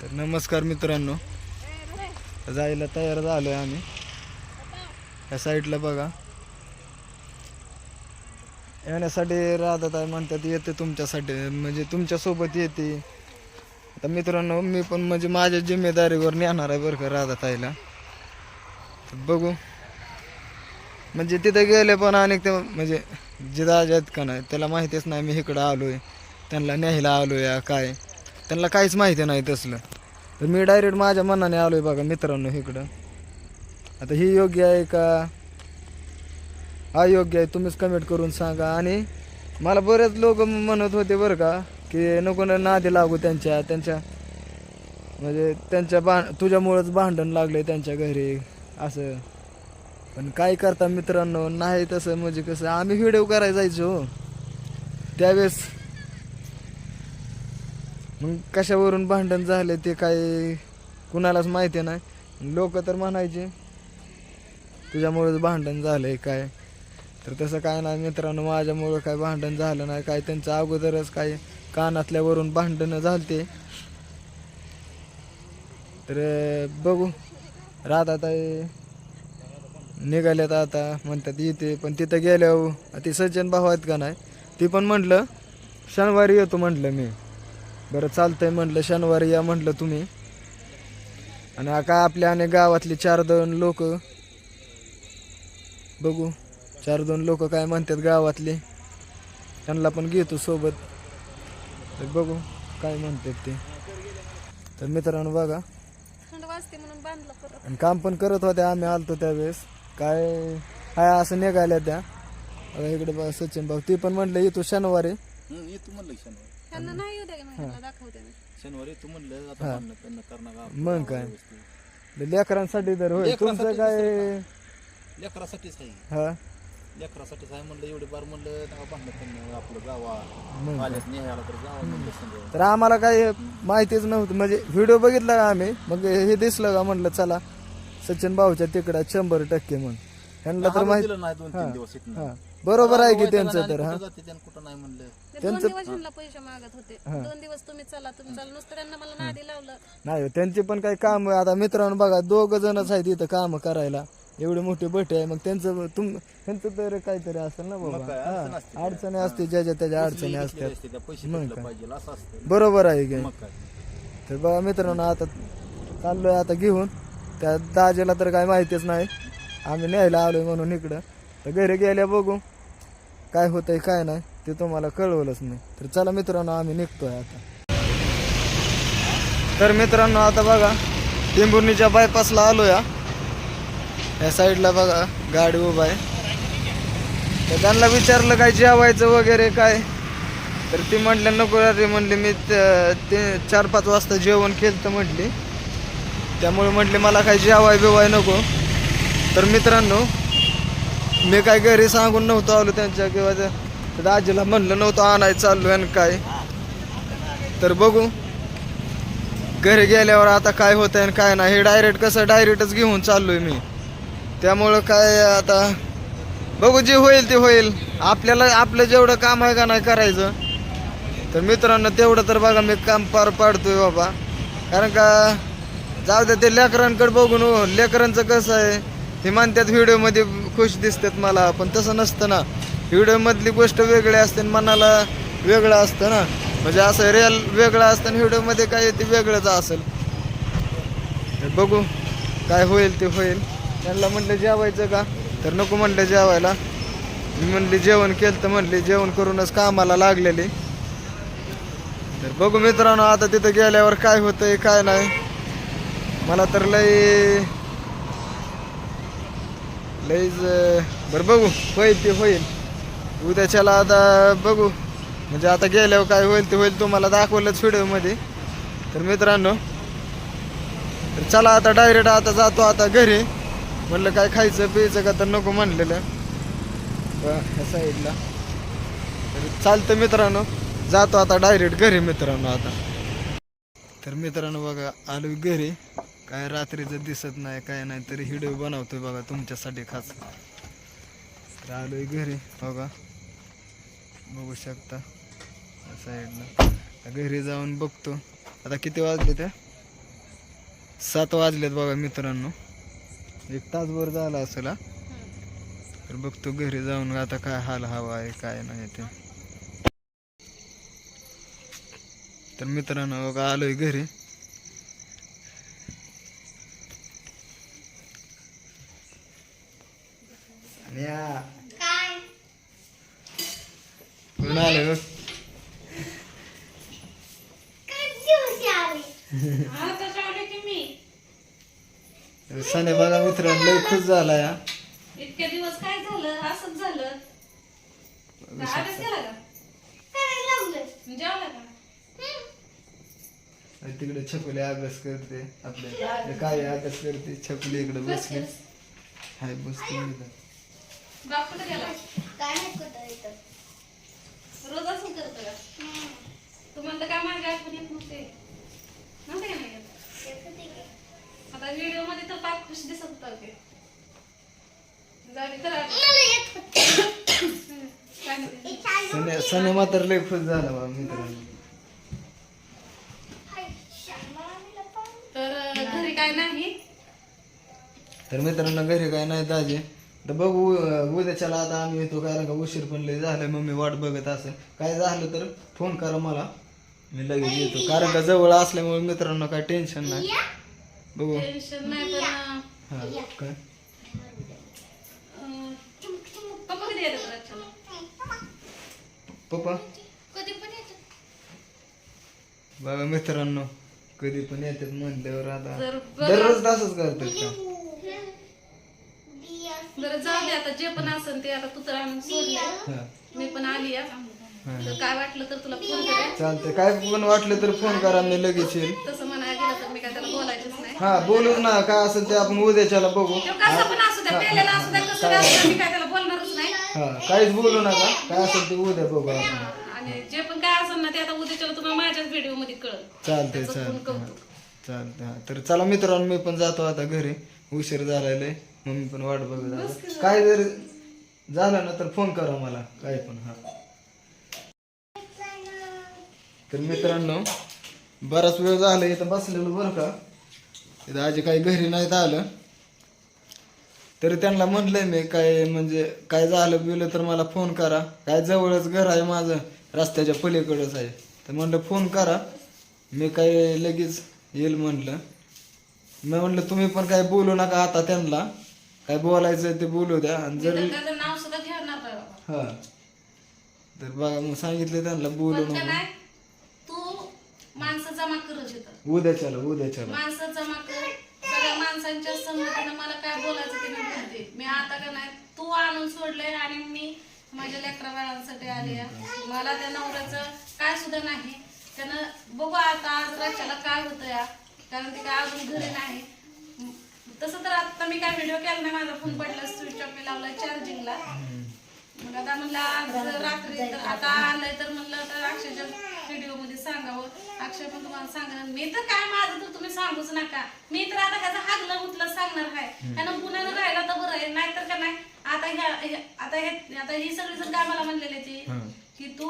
तर नमस्कार मित्रांनो, जायला तयार झालोय आम्ही. या साईडला बघा, येण्यासाठी राधाताई म्हणतात येते तुमच्यासाठी, म्हणजे तुमच्यासोबत येते. आता मित्रांनो, मी पण म्हणजे माझ्या जिम्मेदारीवर नेणार आहे बरं का राधाताईला. तर बघू, म्हणजे तिथे गेले पण आणि ते म्हणजे जे दाजा आहेत का नाही त्याला माहितीच नाही मी इकडं आलोय, त्यांना न्यायला आलोय काय, त्यांना काहीच माहिती नाही तसलं. तर मी डायरेक्ट माझ्या मनाने आलोय बघा मित्रांनो इकडं. आता ही योग्य आहे का अयोग्य आहे तुम्हीच कमेंट करून सांगा. आणि मला बरेच लोक म्हणत होते बरं का की नको ना नादी लागू त्यांच्या म्हणजे त्यांच्या तुझ्यामुळंच भांडण लागले त्यांच्या घरी असं. पण काय करता मित्रांनो, नाही तसं म्हणजे कसं आम्ही व्हिडिओ करायला जायचो त्यावेळेस, मग कशावरून भांडण झाले ते काय कुणालाच माहिती नाही. लोक तर म्हणायचे तुझ्यामुळेच भांडण झालंय काय. तर तसं काय नाही मित्रांनो, माझ्यामुळं काय भांडण झालं नाही काय, त्यांचं अगोदरच काय कानातल्यावरून भांडणं झालते. तर बघू, राधाताई निघाल्यात आता म्हणतात येते, पण तिथं गेल्यावर ती सज्जन भाऊ आहेत का नाही ती पण म्हटलं शनिवारी येतो म्हटलं मी. बरं चालतंय म्हटलं, शनिवारी या म्हटलं तुम्ही. आणि काय आपल्या आणि गावातले 4-2 लोक बघू, 4-2 लोक काय म्हणतात गावातले, त्यांना पण घेतो सोबत. तर बघू काय म्हणतात ते. तर मित्रांनो बघा, आणि काम पण करत होत्या, आम्ही आलतो त्यावेळेस काय हाय असं निघाल्या त्या. इकडे बघा सचिन भाऊ, ती पण म्हटलं येतो शनिवारी. येतो म्हणलं शनिवारी येतो म्हणलं. आता हा. म्हणणं त्यांना करणार मग काय लेकरांसाठी तर होय, तुमचं काय लेकरासाठीच आहे, हा लेकरासाठीच आहे म्हणलं. एवढे बार म्हणलं नका भांडणं त्यांना, आपलं जावा मग काय. आल्यात न्यायला तर जावा म्हणलं संग. तर आम्हाला काही माहितीच नव्हतं, म्हणजे व्हिडिओ बघितला का आम्ही, मग हे दिसलं का म्हटलं चला सचिन भाऊच्या तिकडं 100% मग ह्यांना तर माहिती. दिलं नाही 2-3 दिवस इथनं. हा बरोबर आहे की त्यांचं तर. हा कुठं जाते त्यानं कुठं नाही म्हणलं. 2 दिवस ह्यांना पैसे मागत होते. 2 दिवस तुम्ही चला नुसतं त्यांना मला नादी लावलं. नाही त्यांची पण काही काम आता मित्रांनो बघा, 2 जणच आहेत इथं काम करायला, एवढी मोठी भट आहे. मग त्यांचं त्यांचं तर काहीतरी असेल ना बाबा. काय अडचण असते हा, अडचणी असते, ज्याच्या त्याच्या अडचणी असतात. त्या पैसे मग भेटलं काय. पाहिजे असं असतं. बरोबर आहे की. मग काय तर बघा मित्रांनो, आता चाललोय आता घेऊन त्या दाजेला तर काय माहितीच नाही आम्ही न्यायला आलोय म्हणून इकडं. तर घरी गेल्या बघू काय होतंय काय नाही ते तुम्हाला कळवलंच नाही. तर चला मित्रांनो, आम्ही निघतोय आता. तर मित्रांनो आता बघा, टिंबुर्णीच्या बायपासला आलो या साईडला बघा गाडी उभा आहे. तर त्यांना विचारलं काय जेवायचं वगैरे काय, तर ती म्हटलं नको रे म्हणले, मी ते 4-5 वाजता जेवण केलं तर म्हटली, त्यामुळे म्हटले मला काय जेवाय बिवाय नको. तर मित्रांनो, मी काय घरी सांगून नव्हतो आलो त्यांच्या, किंवा त्या आजीला म्हणलं नव्हतं आणायचं चाललो आणि काय. तर बघू घरी गेल्यावर आता काय होतं आणि काय नाही. हे डायरेक्टच घेऊन चाललोय मी, त्यामुळं काय आता बघू जे होईल ते होईल. आपल्याला आपलं जेवढं काम आहे का नाही करायचं, तर मित्रांनो तेवढं तर बघा मी काम पार पाडतोय बाबा. कारण का जाऊ दे, ते लेकरांकडे बघून लेकरांचं कसं आहे, हे म्हणतात व्हिडिओमध्ये खुश दिसतात मला, पण तसं नसतं ना. व्हिडिओमधली गोष्ट वेगळी असते आणि मनाला वेगळं असतं ना, म्हणजे असं रिअल वेगळं असतं आणि व्हिडिओमध्ये काय ते वेगळंच असेल. बघू काय होईल ते होईल. त्यांना म्हटलं जेवायचं का, तर नको म्हटलं जेवायला. मी म्हणली जेवण केलं तर म्हणली जेवण करूनच कामाला लागलेली. तर बघू मित्रांनो, आता तिथं गेल्यावर काय होतंय काय नाही. मला तर लईच बरं बघू होईल ते होईल. उद्याच्याला आता बघू, म्हणजे आता गेल्यावर काय होईल ते होईल, तुम्हाला दाखवलंच व्हिडिओमध्ये. तर मित्रांनो, तर चला आता डायरेक्ट आता जातो आता घरी. म्हणलं काय खायचं प्यायचं का, तर नको म्हणलेलं ह्या साईडला. तर चालतं मित्रांनो, जातो आता डायरेक्ट घरी मित्रांनो आता. तर मित्रांनो बघा आलो घरी, काय रात्रीचं दिसत नाही काय नाही, तरी व्हिडिओ बनवतोय बघा तुमच्यासाठी खास. तर आलोय घरी बघा, बघू शकता साईडला. घरी जाऊन बघतो आता किती वाजले, त्या 7 वाजलेत बघा मित्रांनो, 1 तासभर झाला असेल हा. तर बघतो घरी जाऊन आता काय हाल हवा आहे काय नाही ते. तर मित्रांनो बघा आलोय घरी. आणि कोण आलं बघ. सने बघा मित्रांनो लय खुश झाला या. इतके दिवस काय झालं असंच झालं. अभ्यास केला का? जेवला का? तिकडे छकुली अभ्यास करते आपल्या काय अभ्यास करते. छकुली इकडे बसली हाय बसते. बाप कुठे गेला? रोज असं करतो का? तू म्हणलं काय माझ्या आठवण येत नव्हते नव्हते का नाही येत? आता व्हिडिओ मध्ये तर पाय खुश दिसत होता की जाऊ तर सने मात्र लय खुश झाला बा मित्रांनो. तर घरी काय नाही. तर मित्रांनो घरी काय नाही दाजे. तर बघू उद्याच्याला आता आम्ही येतो कारण का उशीर पण लय झालाय. मम्मी वाट बघत असेल. काय झालं तर फोन करा मला, मी लगेच येतो. कारण का जवळ असल्यामुळे मित्रांनो काय टेन्शन नाही. बघू टेन्शन नाही पण हा काय पप्पा कधी येतात रातच्याला? पप्पा कधी पण येतात. बघा मित्रांनो कधी पण येतात म्हणल्यावर आता जर दररोज तसंच करतात का. बरं जाऊ दे आता जे पण असेल ते आता तू तर आणून सोडले. हा मी पण आली या. तर काय वाटलं तर तुला फोन करेन. चालतंय. काय पण वाटलं तर फोन करा, मी लगेच येईल. तसं म्हणायला गेलं तर मी काय त्याला बोलायचंच नाही. हा बोलूच ना काय असेल ते आपण उद्याच्याला बघू. तो कसं पण असू द्या, पेलेला असू द्या, कसं बी असू द्या, मी काय त्याला बोलणारच नाही. हा काहीच बोलू नका. काय असेल ते उद्या बघू आपण. आणि जे पण काय असेल ना ते आता उद्याच्याला तुम्हाला माझ्याच व्हिडिओ मध्ये कळलं. चालतंय त्याचं चालतंय खूप कौतुक. चालतंय. हा तर चला मित्रांनो मी पण जातो आता घरी. उशीर झालेला आहे. मम्मी पण वाट बघत आहे. काय जर झालं ना तर फोन करा मला काय पण. हा तर मित्रांनो बराच वेळ झाला इथं बसलेलो बरं का. इथं आजी काही घरी नाहीत आलं तरी त्यांना म्हणलंय मी काय म्हणजे काय झालं बिलं तर मला फोन करा. काय जवळच घर आहे माझं, रस्त्याच्या पलीकडंच आहे. तर म्हणलं फोन करा, मी काय लगेच येईल म्हणलं. मी म्हणलं तुम्ही पण काय बोलू नका आता, त्यांना काय बोलायचं ते बोलू द्या. आणि मी जर तर त्याचं नाव सुद्धा घेणार नाही बाबा. हा तर बघा मग सांगितलं त्यांना बोलू पण का नका. नाही तू माणसं जमा करत येतं. उद्याच्याला माणसं जमा कर. सगळ्या माणसांच्या संमतीनं मला काय बोलायचं ते मी म्हणते. मी आता का नाही तू आणून सोडलंय आणि मी माझ्या लेकरा बाळांसाठी आले. मला त्या नवऱ्याचं काय सुद्धा नाही. त्यानं बघू आता आज रातच्याला काय होतं या, कारण ते काय अजून घरी नाही. तसं तर आता मी काय व्हिडिओ केला नाही. माझा फोन पडला स्विच ऑफ, मी लावलाय चार्जिंगला. मग आता म्हणलं आज रात्री तर आता आलंय तर म्हणलं तर अक्षयच्या व्हिडिओ मध्ये सांगावं. अक्षय पण तुम्हाला सांगणार. मी तर काय माझं तर तुम्ही सांगूच नका. मी तर आता त्याचं हागलं मुतलं सांगणार आहे. त्यानं पुण्यानं राहिला तर बरं आहे, नाहीतर का नाही आता ही सगळी जण काय मला म्हणलेले ते की तू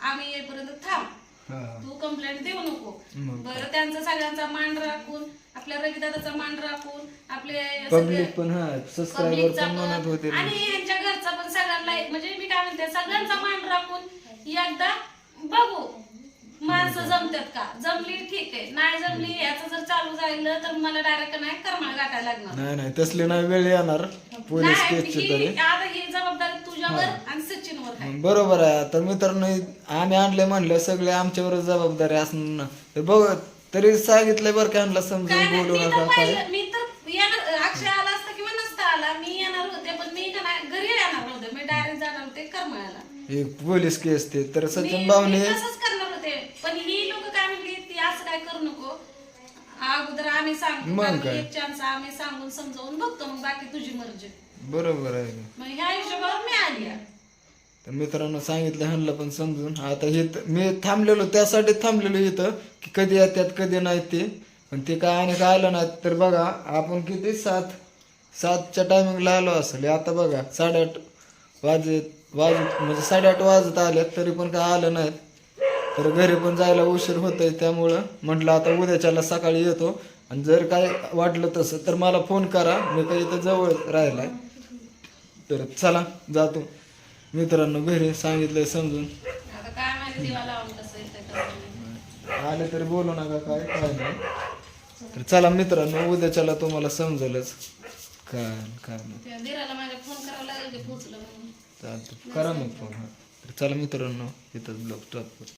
आम्ही येईपर्यंत थांब, तू कंप्लेंट देऊ नको. बरं त्यांचा सगळ्यांचा मान राखून, आपल्या रविदादाचा मान राखून, आपले पब्लिक पण हा सबस्क्रायबर पब्लिकचा पण म्हणत होते पण आणि यांच्या घरचा पण सगळ्यांना म्हणजे मी काय म्हणते सगळ्यांचा मान राखून एकदा बघू माणसं जमतात का. जमली ठीक आहे, नाही जमली याचं जर चालू झालं तर मला डायरेक्ट नाही करमाळ गाठायला लागणार. नाही तसले नाही वेळ येणार पोलीस केसची तरी. आता ही जबाबदारी तुझ्यावर आणि सचिनवर आहे. बरोबर आहे. तर मित्रांनो आम्ही आणले म्हणलं सगळे आमच्यावरच जबाबदारी असणार. तर बघ तरी सांगितलंय बरं का आणला समजून बोलू नका काय. मी तर येणार, अक्षय आला असता किंवा नसता आला मी येणार होते, पण मी घरी येणार नव्हते. मी डायरेक्ट जाणार होते करमाळ्याला. एक पोलीस केस ते तर सचिन मी भाऊने तसंच करणार होते. पण ही लोक काय म्हणली ती असं काय करू नको, अगोदर आम्ही सांगू. मग कारण काय? एक चान्स आम्ही सांगून समजावून बघतो, मग बाकी तुझी मर्जी. बरोबर आहे. मग ह्या हिशोबावर मी आली आहे. तर मित्रांनो सांगितलं ह्यांना पण समजून. आता हे मी थांबलेलो त्यासाठी थांबलेलो इथं की कधी येतात कधी नाही ते. पण ते काय आणि काय आलं नाही तर बघा आपण किती 7च्या टायमिंगला आलो असेल. आता बघा 8:30 म्हणजे 8:30 वाजत आले तरी पण काय आलं नाहीत. तर घरी पण जायला उशीर होतोय. त्यामुळं म्हटलं आता उद्याच्याला सकाळी येतो आणि जर काय वाटलं तसं तर मला फोन करा, मी काही इथं जवळ राहिलाय. तर चला जातो मित्रांनो घरी, सांगितलंय समजून. आता काय माहिती दिवा लावून कसं येतं कसं नाही. आले तरी बोलू नका, काय काय नाही. तर चला मित्रांनो, उद्याच्याला तुम्हाला समजेलच काय काय नाही. त्या दिराला माझ्या फोन करावा लागेल की पोचलं म्हणून. चालतं, करा मग फोन. हा तर चला मित्रांनो, इथंच ब्लॉग स्टॉप.